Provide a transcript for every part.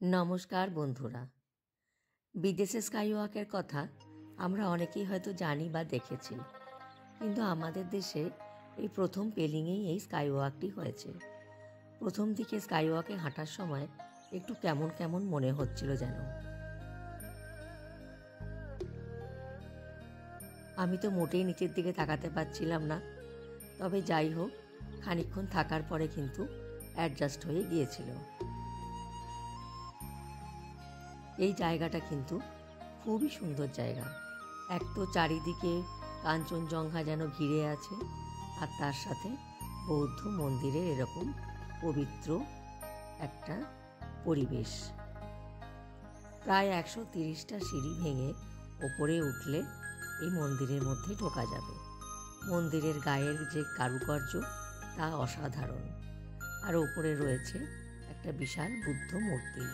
নমস্কার বন্ধুরা। বিদেশে স্কাইওয়াকের কথা আমরা অনেকেই হয়তো জানি বা দেখেছি, কিন্তু আমাদের দেশে এই প্রথম পেলিংয়েই এই স্কাইওয়াকটি হয়েছে। প্রথম দিকে স্কাইওয়াকে হাঁটার সময় একটু কেমন কেমন মনে হচ্ছিল যেন। আমি তো মোটেই নিচের দিকে তাকাতে পারছিলাম না, তবে যাই হোক, খানিকক্ষণ থাকার পরে কিন্তু অ্যাডজাস্ট হয়ে গিয়েছিল। এই জায়গাটা কিন্তু খুবই সুন্দর জায়গা। এক তো চারিদিকে কাঞ্চনজঙ্ঘা যেন ঘিরে আছে, আর তার সাথে বৌদ্ধ মন্দিরের এরকম পবিত্র একটা পরিবেশ। প্রায় 130টা সিঁড়ি ভেঙে ওপরে উঠলে এই মন্দিরের মধ্যে ঢোকা যাবে। মন্দিরের গায়ের যে কারুকার্য তা অসাধারণ, আর ওপরে রয়েছে একটা বিশাল বুদ্ধ মূর্তি।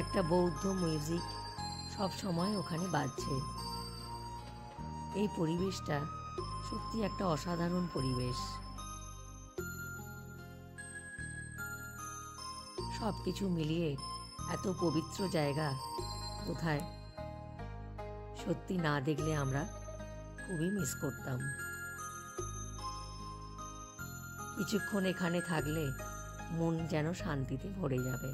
একটা বৌদ্ধ মিউজিক সব সময় ওখানে বাজছে। এই পরিবেশটা সত্যি একটা অসাধারণ পরিবেশ। সব কিছু মিলিয়ে এত পবিত্র জায়গা কোথায় সত্যি না দেখলে আমরা খুবই মিস করতাম। কিছুক্ষণ এখানে থাকলে মন যেন শান্তিতে ভরে যাবে।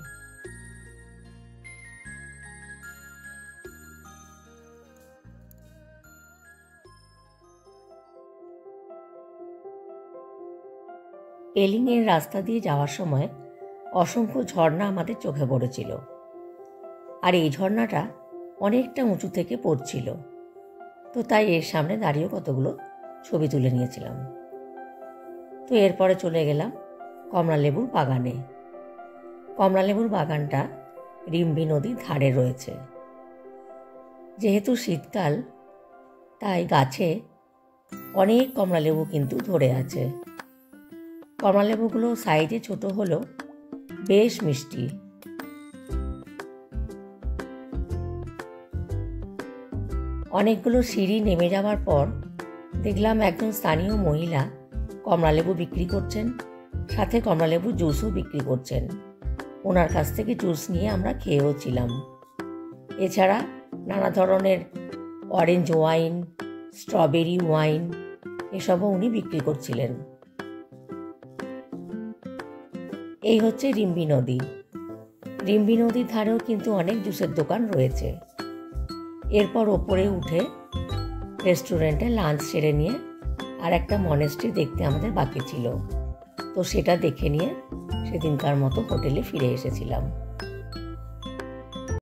পেলিংয়ের রাস্তা দিয়ে যাওয়ার সময় অসংখ্য ঝর্ণা আমাদের চোখে পড়েছিল, আর এই ঝর্ণাটা অনেকটা উঁচু থেকে পড়ছিল। তো তাই এর সামনে দাঁড়িয়েও কতগুলো ছবি তুলে নিয়েছিলাম। তো এরপরে চলে গেলাম কমলালেবুর বাগানে। কমলালেবুর বাগানটা রিম্বি নদীর ধারে রয়েছে। যেহেতু শীতকাল, তাই গাছে অনেক কমলালেবু কিন্তু ধরে আছে। কমলালেবুগুলো সাইজে ছোট হলেও বেশ মিষ্টি। অনেকগুলো সিঁড়ি নেমে যাওয়ার পর দেখলাম একজন স্থানীয় মহিলা কমলালেবু বিক্রি করছেন, সাথে কমলালেবু জুসও বিক্রি করছেন। ওনার কাছ থেকে জুস নিয়ে আমরা খেয়েও ছিলাম। এছাড়া নানা ধরনের অরেঞ্জ ওয়াইন, স্ট্রবেরি ওয়াইন এসবও উনি বিক্রি করছিলেন। এই হচ্ছে রিম্বি নদী। রিম্বি নদীর ধারেও কিন্তু অনেক জুসের দোকান রয়েছে। এরপর ওপরে উঠে রেস্টুরেন্টে লাঞ্চ সেরে নিয়ে আর একটা মনেস্ট্রি দেখতে আমাদের বাকি ছিল, তো সেটা দেখে নিয়ে সেদিনকার মতো হোটেলে ফিরে এসেছিলাম।